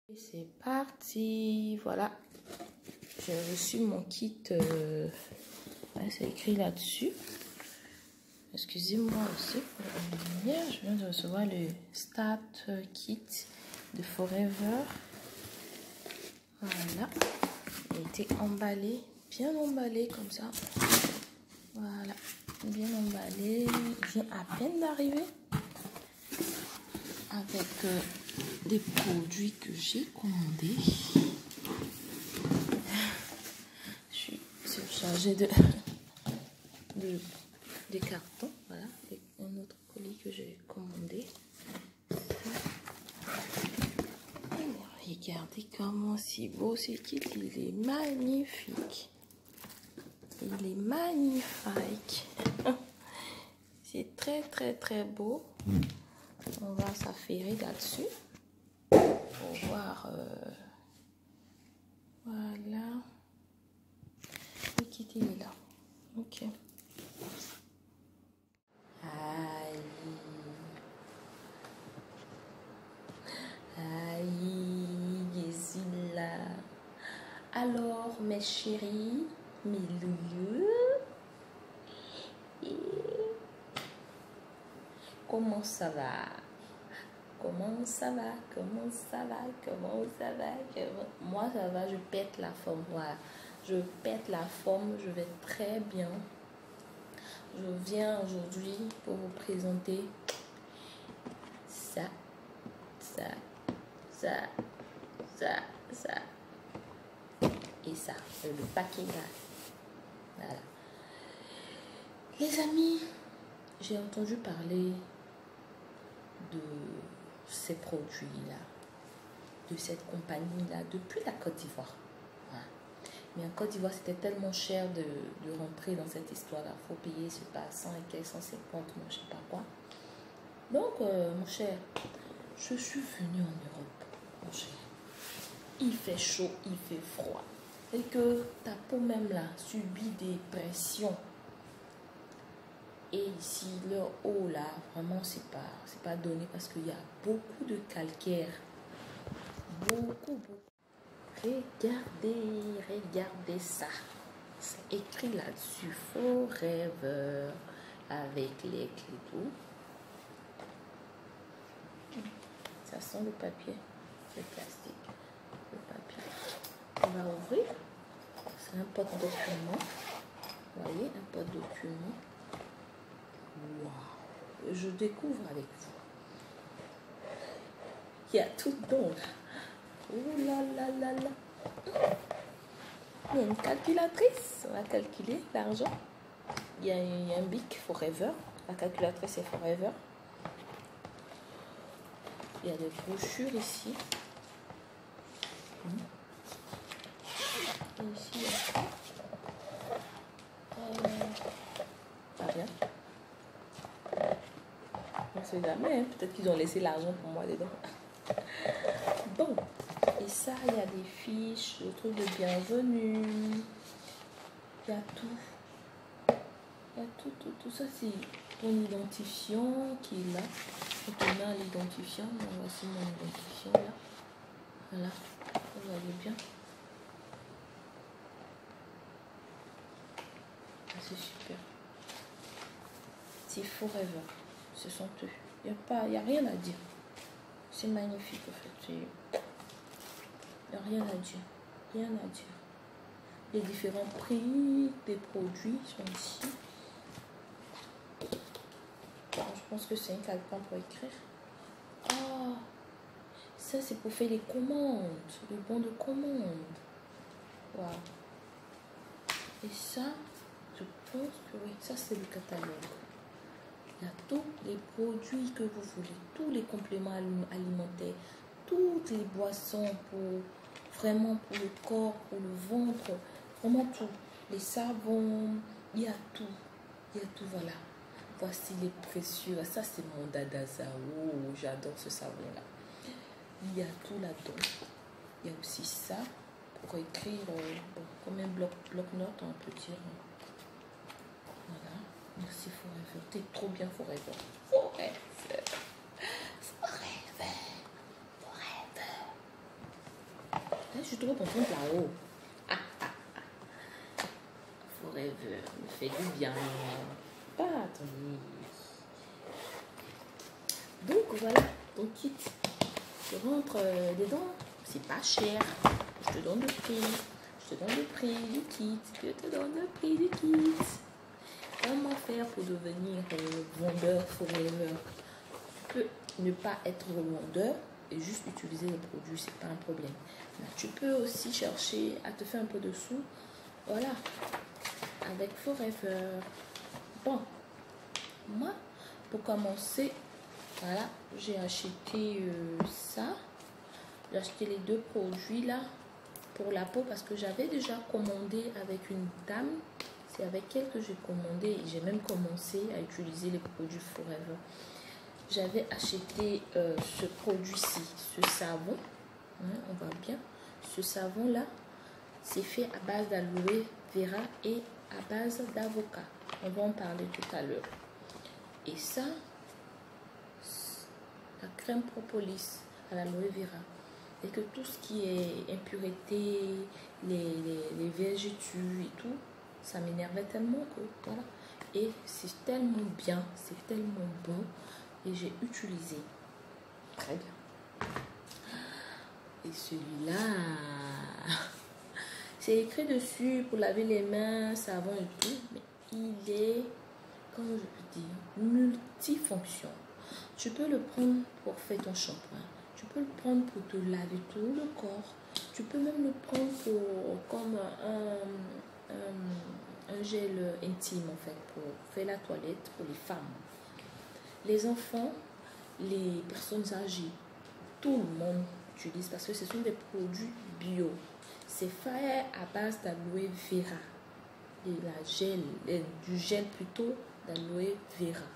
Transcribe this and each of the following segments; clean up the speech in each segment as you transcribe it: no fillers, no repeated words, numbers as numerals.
Et c'est parti, voilà, j'ai reçu mon kit, c'est écrit là-dessus, excusez-moi aussi pour la lumière, je viens de recevoir le Start Kit de Forever, voilà, il a été emballé, bien emballé comme ça, voilà, bien emballé, il vient à peine d'arriver, avec des produits que j'ai commandés. Je suis surchargée des cartons, voilà, et un autre colis que j'ai commandé. Regardez comment c'est beau ce kit, il est magnifique. Il est magnifique. C'est très très très beau. On va s'affairer là-dessus pour voir. Voilà. Le kit il est là. Ok. Aïe. Aïe, je là. Alors, mes chéris, mes loulous. Comment ça va? Comment ça va? Comment ça va? Comment ça va? Moi, ça va, je pète la forme. Voilà. Je pète la forme, je vais très bien. Je viens aujourd'hui pour vous présenter ça, et ça, le paquet là. Voilà. Les amis, j'ai entendu parler de ces produits-là, de cette compagnie-là, depuis la Côte d'Ivoire. Voilà. Mais en Côte d'Ivoire, c'était tellement cher de rentrer dans cette histoire-là. Il faut payer, je sais pas, 100 et quelques, 150, moi, je sais pas quoi. Donc, mon cher, je suis venue en Europe, mon cher. Il fait chaud, il fait froid. Et que ta peau même là subit des pressions. Et ici, leur eau là, vraiment, c'est pas donné parce qu'il y a beaucoup de calcaire. Beaucoup. Regardez ça. C'est écrit là-dessus, Forever, avec les clés tout. Ça sent le papier, le plastique, le papier. On va ouvrir. C'est un porte-document. Vous voyez, un porte-document. Waouh! Je découvre avec vous. Il y a tout dedans. Oh là là là là. Il y a une calculatrice. On va calculer l'argent. Il y a un bic Forever. La calculatrice est Forever. Il y a des brochures ici. Et ici, il y a ça. Rien. On ne sait jamais. Hein. Peut-être qu'ils ont laissé l'argent pour moi dedans. Bon. Et ça, il y a des fiches, le truc de bienvenue. Il y a tout. Il y a tout ça, c'est ton identifiant qui est là. Donc, on a l'identifiant. Voici mon identifiant là. Voilà. Vous voyez bien. Ah, c'est super. C'est Forever. Ce sont eux. Il n'y a rien à dire. C'est magnifique en fait. Il n'y a rien à dire. Rien à dire. Les différents prix des produits sont ici. Alors, je pense que c'est un calepin pour écrire. Ah, ça c'est pour faire les commandes. Le bon de commande. Waouh. Et ça, je pense que oui, ça c'est le catalogue. Il y a tous les produits que vous voulez, tous les compléments alimentaires, toutes les boissons pour vraiment pour le corps, pour le ventre, vraiment tout. Les savons, il y a tout. Il y a tout, voilà. Voici les précieux. Ça, c'est mon dadaza. Oh, j'adore ce savon-là. Il y a tout là-dedans. Il y a aussi ça pour écrire, comme un bloc-notes, on peut dire. Voilà. Merci Forever. T'es trop bien Forever. Forever. Forever. Forever. je trouve ton compte là-haut. Forever, me fait du bien. Pas attendez. Donc voilà, ton kit. Tu rentres dedans, c'est pas cher. Je te donne le prix. Je te donne le prix du kit. Je te donne le prix du kit. Comment faire pour devenir vendeur forever? Tu peux ne pas être vendeur et juste utiliser les produits, c'est pas un problème. Mais tu peux aussi chercher à te faire un peu de sous. Voilà, avec Forever. Bon, moi, pour commencer, voilà, j'ai acheté ça. J'ai acheté les 2 produits là pour la peau parce que j'avais déjà commandé avec une dame. C'est avec elle que j'ai commandé et j'ai même commencé à utiliser les produits Forever. J'avais acheté ce produit-ci, ce savon. Hein, on voit bien. Ce savon-là, c'est fait à base d'aloe vera et à base d'avocat. On va en parler tout à l'heure. Et ça, la crème propolis à l'aloe vera. Et que tout ce qui est impureté, les végétus et tout, ça m'énervait tellement que voilà. Et c'est tellement bien, c'est tellement bon. Et j'ai utilisé. Très bien. Et celui-là, c'est écrit dessus pour laver les mains, savon et tout. Mais il est, comment je peux dire, multifonction. Tu peux le prendre pour faire ton shampoing. Tu peux le prendre pour te laver tout le corps. Tu peux même le prendre comme un gel intime en fait, pour faire la toilette pour les femmes. Les enfants, les personnes âgées, tout le monde utilise parce que ce sont des produits bio. C'est fait à base d'aloe vera. Et du gel plutôt d'aloe vera.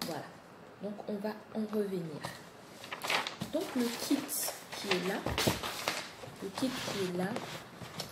Voilà. Donc on va en revenir. Donc le kit qui est là,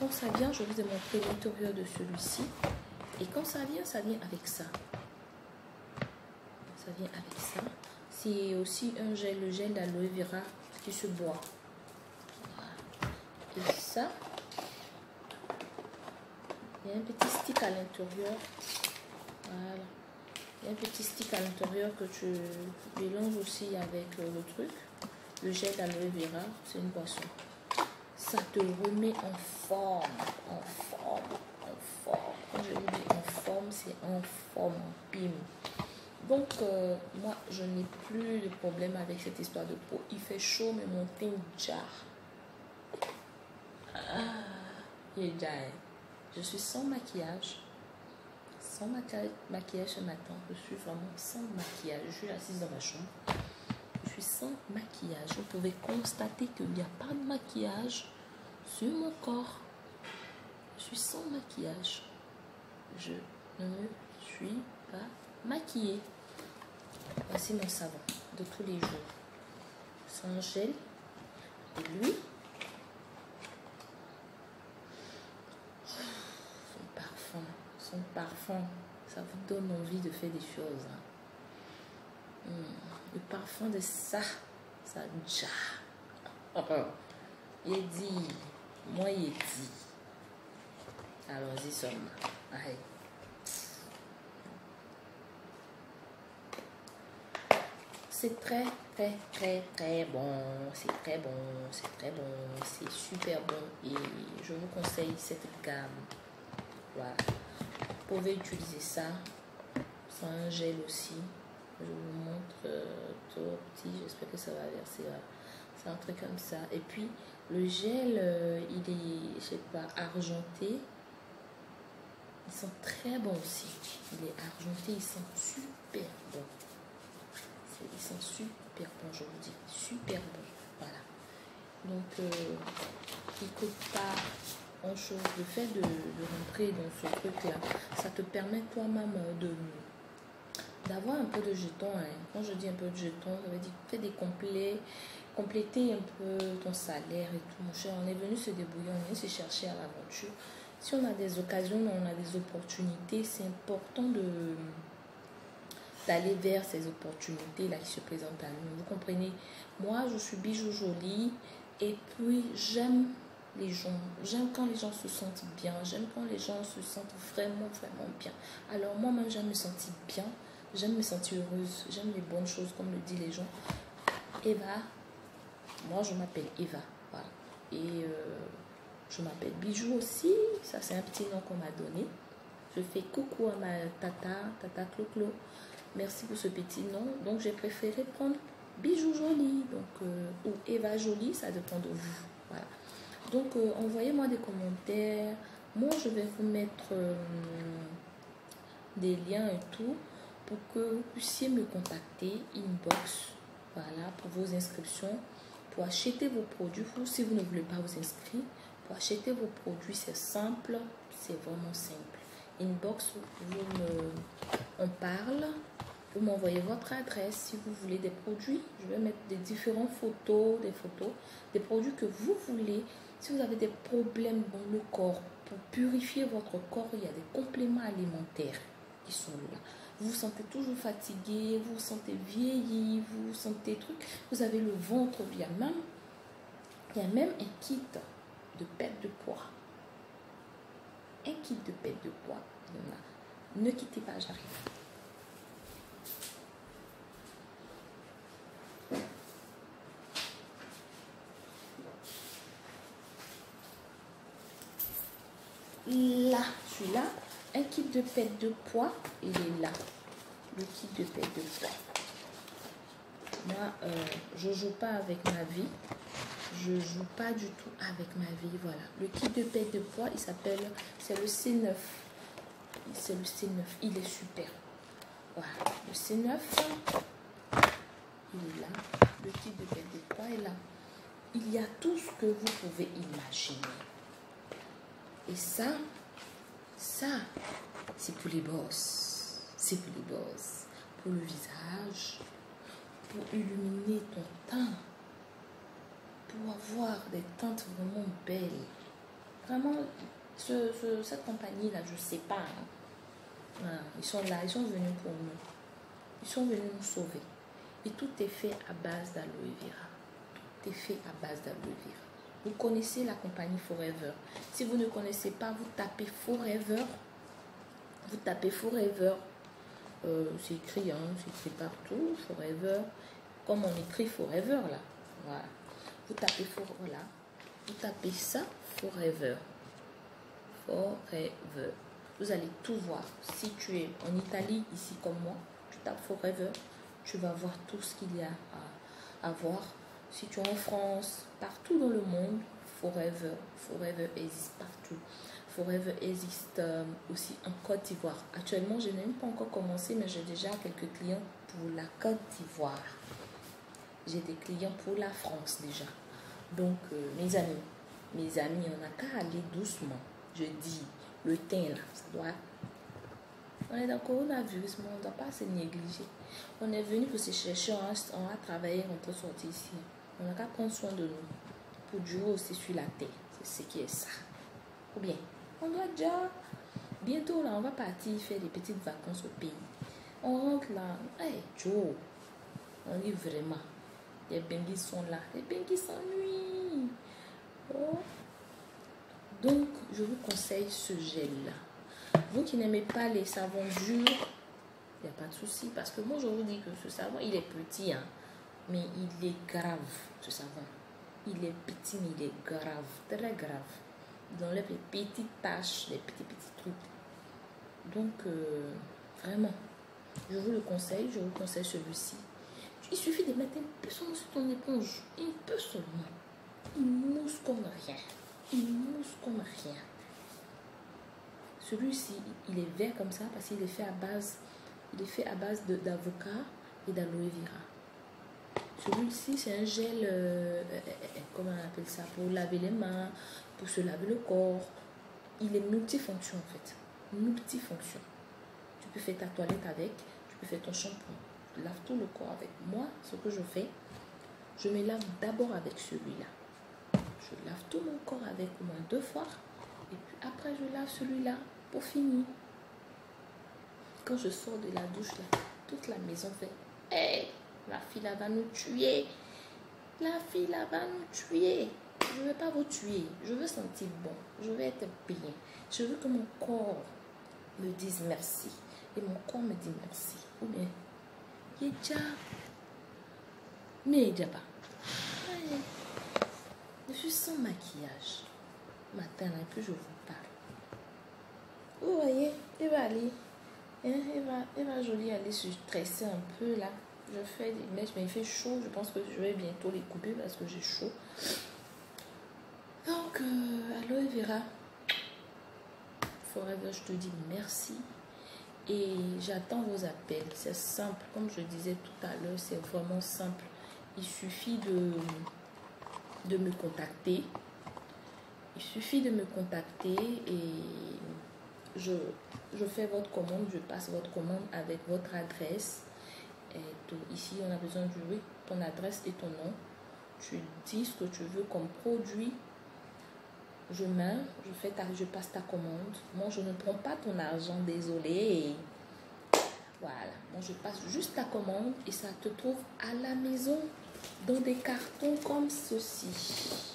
quand ça vient, je vous ai montré l'intérieur de celui-ci. Et quand ça vient avec ça. Ça vient avec ça. C'est aussi un gel, le gel d'aloe vera qui se boit. Voilà. Et ça, il y a un petit stick à l'intérieur. Voilà. Il y a un petit stick à l'intérieur que tu mélanges aussi avec le truc. Le gel d'aloe vera, c'est une boisson. Ça te remet en forme. En forme. En forme. Quand je dis en forme, c'est en forme. Bim. Donc, moi, je n'ai plus de problème avec cette histoire de peau. Il fait chaud, mais mon teint jar. Il est déjà. Je suis sans maquillage. Sans maquillage ce matin. Je suis vraiment sans maquillage. Je suis assise dans ma chambre. Je suis sans maquillage. Vous pouvez constater qu'il n'y a pas de maquillage sur mon corps. Je suis sans maquillage. Je ne me suis pas maquillée. Voici mon savon de tous les jours. Son gel et lui. Son parfum, ça vous donne envie de faire des choses. Hein. Le parfum de ça déjà. Il est dit, moi il est dit. Allons-y, sommes. Allez. C'est très bon. C'est très bon. C'est très bon. C'est super bon. Et je vous conseille cette gamme. Voilà. Vous pouvez utiliser ça. C'est un gel aussi. Je vous montre tout petit. J'espère que ça va verser. C'est un truc comme ça. Et puis, le gel, il est, je sais pas, argenté. Ils sont très bons aussi. Il est argenté. Ils sont super bons. Ils sont super bons, je vous dis. Super bons. Voilà. Donc, il ne coûte pas grand-chose. Le fait de rentrer dans ce truc-là, ça te permet toi-même d'avoir un peu de jetons. Hein. Quand je dis un peu de jetons, ça veut dire fais des compléter un peu ton salaire et tout. Mon cher, on est venu se débrouiller, on est venu se chercher à l'aventure. Si on a des occasions, on a des opportunités, c'est important d'aller vers ces opportunités-là qui se présentent à nous. Vous comprenez? Moi, je suis bijou jolie. Et puis, j'aime les gens. J'aime quand les gens se sentent bien. J'aime quand les gens se sentent vraiment, vraiment bien. Alors, moi-même, j'aime me sentir bien. J'aime me sentir heureuse. J'aime les bonnes choses, comme le disent les gens. Eva, moi, je m'appelle Eva. Voilà. Et je m'appelle Bijou aussi. Ça, c'est un petit nom qu'on m'a donné. Je fais coucou à ma tata Clo-Clo. Merci pour ce petit nom. Donc, j'ai préféré prendre Bijou Jolie. Donc, ou Eva Jolie, ça dépend de vous. Voilà. Donc, envoyez-moi des commentaires. Moi, je vais vous mettre des liens et tout pour que vous puissiez me contacter inbox. Voilà, pour vos inscriptions. Pour acheter vos produits, vous, si vous ne voulez pas vous inscrire, pour acheter vos produits, c'est simple. C'est vraiment simple. Inbox, on parle. Vous m'envoyez votre adresse si vous voulez des produits. Je vais mettre des différentes photos, des produits que vous voulez. Si vous avez des problèmes dans le corps, pour purifier votre corps, il y a des compléments alimentaires qui sont là. Vous vous sentez toujours fatigué, vous vous sentez vieilli, vous vous sentez truc. Vous avez le ventre, il y a même un kit de perte de poids. Un kit de perte de poids. Ne quittez pas, j'arrive. Là, celui-là, un kit de perte de poids, il est là. Le kit de perte de poids. Moi, je ne joue pas avec ma vie. Je ne joue pas du tout avec ma vie. Voilà. Le kit de perte de poids, il s'appelle, c'est le C9. C'est le C9. Il est super. Voilà. Le C9, il est là. Le kit de perte de poids est là. Il y a tout ce que vous pouvez imaginer. Et ça, c'est pour les bosses. C'est pour les bosses. Pour le visage. Pour illuminer ton teint. Pour avoir des teintes vraiment belles. Vraiment, cette compagnie-là, je ne sais pas. Hein. Ah, ils sont là, ils sont venus pour nous. Ils sont venus nous sauver. Et tout est fait à base d'aloe vera. Tout est fait à base d'aloe vera. Vous connaissez la compagnie Forever. Si vous ne connaissez pas, vous tapez Forever. Vous tapez Forever. C'est écrit, hein, c'est écrit partout. Forever. Comme on écrit Forever là. Voilà. Vous tapez voilà. Vous tapez ça Forever. Forever. Vous allez tout voir. Si tu es en Italie, ici comme moi, tu tapes Forever. Tu vas voir tout ce qu'il y a à voir. Si tu es en France, partout dans le monde, Forever existe partout. Forever existe aussi en Côte d'Ivoire. Actuellement, je n'ai même pas encore commencé, mais j'ai déjà quelques clients pour la Côte d'Ivoire. J'ai des clients pour la France déjà. Donc, mes amis, on n'a qu'à aller doucement. Je dis, le teint là, ça doit... On est dans le coronavirus, mais on ne doit pas se négliger. On est venu pour se chercher, on a travaillé, on peut sortir ici. On n'a qu'à prendre soin de nous. Pour durer aussi sur la terre. C'est ce qui est ça. Ou bien, on doit déjà... Bientôt là, on va partir faire des petites vacances au pays. On rentre là. Hey, Joe. On dit vraiment. Les benguis sont là. Les benguis s'ennuient. Oh. Donc, je vous conseille ce gel-là. Vous qui n'aimez pas les savons durs, il n'y a pas de souci. Parce que moi, je vous dis que ce savon, il est petit. Hein, mais il est grave, ce savon. Il est petit, mais il est grave. Très grave. Il enlève les petites taches, les petits trucs. Donc, vraiment, je vous le conseille. Je vous conseille celui-ci. Il suffit de mettre un peu sur ton éponge. Un peu seulement. Il mousse comme rien. Il mousse comme rien. Celui-ci, il est vert comme ça parce qu'il est fait à base, d'avocat et d'aloe vera. Celui-ci, c'est un gel, comment on appelle ça, pour laver les mains, pour se laver le corps. Il est multifonction en fait. Multifonction. Tu peux faire ta toilette avec, tu peux faire ton shampoing. Tu laves tout le corps avec. Moi, ce que je fais, je me lave d'abord avec celui-là. Je lave tout mon corps avec au moins 2 fois. Et puis après, je lave celui-là pour finir. Quand je sors de la douche, là, toute la maison fait « Hey, la fille là va nous tuer !» La fille là va nous tuer. Je ne veux pas vous tuer. Je veux sentir bon. Je veux être bien. Je veux que mon corps me dise merci. Et mon corps me dit merci. Ou bien, mais déjà pas. Je suis sans maquillage. Matin là, que je vous parle. Vous voyez, elle va aller. Elle va jolie aller se stresser un peu là. Je fais des mèches, mais il fait chaud. Je pense que je vais bientôt les couper parce que j'ai chaud. Donc, aloe vera. Forever, je te dis merci. Et j'attends vos appels. C'est simple. Comme je disais tout à l'heure, c'est vraiment simple. Il suffit de me contacter. Il suffit de me contacter et je fais votre commande. Je passe votre commande avec votre adresse. Et tout. Ici, on a besoin de ton adresse et ton nom. Tu dis ce que tu veux comme produit. Je passe ta commande. Moi, je ne prends pas ton argent, désolé. Voilà. Moi, je passe juste ta commande et ça te trouve à la maison dans des cartons comme ceci.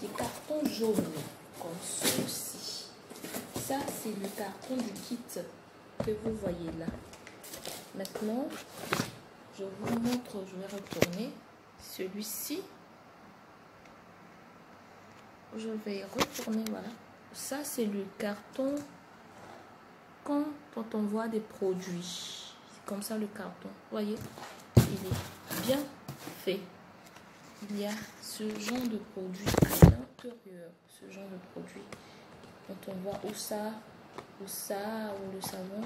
Des cartons jaunes comme ceci. Ça, c'est le carton du kit que vous voyez là. Maintenant, je vous montre, je vais retourner celui-ci. Je vais retourner, voilà. Ça, c'est le carton quand on voit des produits. C'est comme ça le carton. Voyez, il est bien fait. Il y a ce genre de produit à l'intérieur. Ce genre de produit. Quand on voit ou le savon,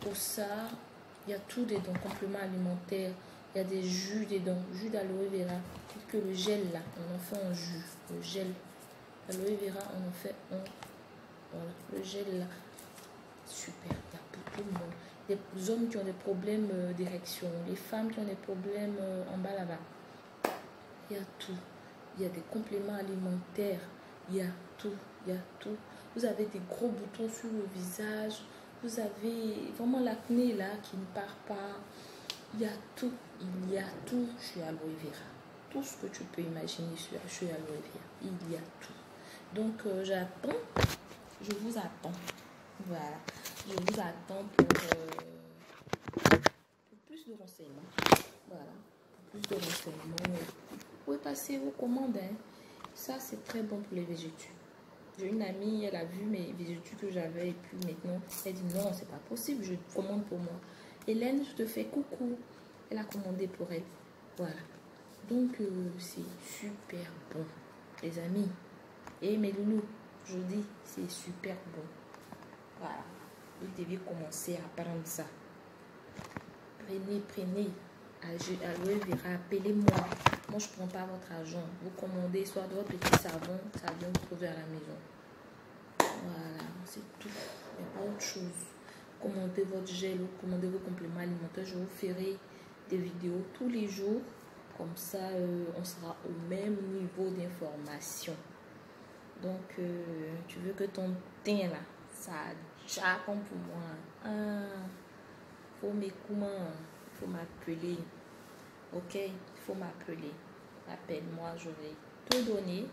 ou ça, il y a tout dedans, compléments alimentaires. Il y a des jus dedans, jus d'aloe vera. Que le gel là, on en fait un jus. Le gel aloe vera, on en fait un. Voilà, le gel là, super. Il y a pour tout le monde. Les hommes qui ont des problèmes d'érection, les femmes qui ont des problèmes en bas là-bas. Il y a tout. Il y a des compléments alimentaires. Il y a tout. Il y a tout. Vous avez des gros boutons sur le visage. Vous avez vraiment l'acné là qui ne part pas. Il y a tout. Il y a tout chez aloe vera. Tout ce que tu peux imaginer chez aloe vera. Il y a tout. Donc, j'attends. Je vous attends. Voilà. Je vous attends pour plus de renseignements. Voilà. Pour plus de renseignements. Vous pouvez passer vos commandes. Hein. Ça, c'est très bon pour les végétus. J'ai une amie, elle a vu mes végétus que j'avais et puis maintenant, elle dit non, c'est pas possible, je commande pour moi. Hélène, je te fais coucou. Elle a commandé pour elle. Voilà. Donc, c'est super bon. Les amis. Et mes loulous, je dis, c'est super bon. Voilà. Vous devez commencer à prendre ça. Prenez. Aloe vera, appelez-moi. Moi, je ne prends pas votre argent. Vous commandez soit de votre petit savon, ça vient vous trouver à la maison. Voilà, c'est tout. Il n'y a pas autre chose. Commandez votre gel ou commandez vos compléments alimentaires. Je vous ferai des vidéos tous les jours. Comme ça, on sera au même niveau d'information. Donc, tu veux que ton teint là, ça déjà comme pour moi. Faut m'appeler. Ok, il faut m'appeler. Appelle-moi, je vais te donner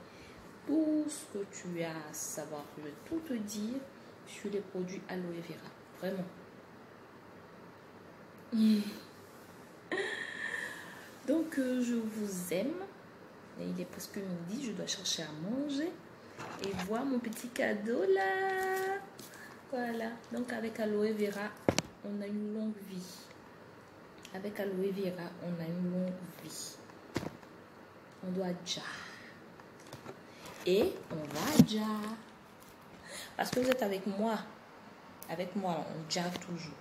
tout ce que tu as à savoir. Je vais tout te dire sur les produits aloe vera. Vraiment. Donc, je vous aime. Il est presque midi, je dois chercher à manger. Et voir mon petit cadeau là. Voilà. Donc, avec aloe vera, on a une longue vie. Avec aloe vera, on a une longue vie. On doit déjà. Et on va déjà. Parce que vous êtes avec moi. Avec moi, on déjà toujours.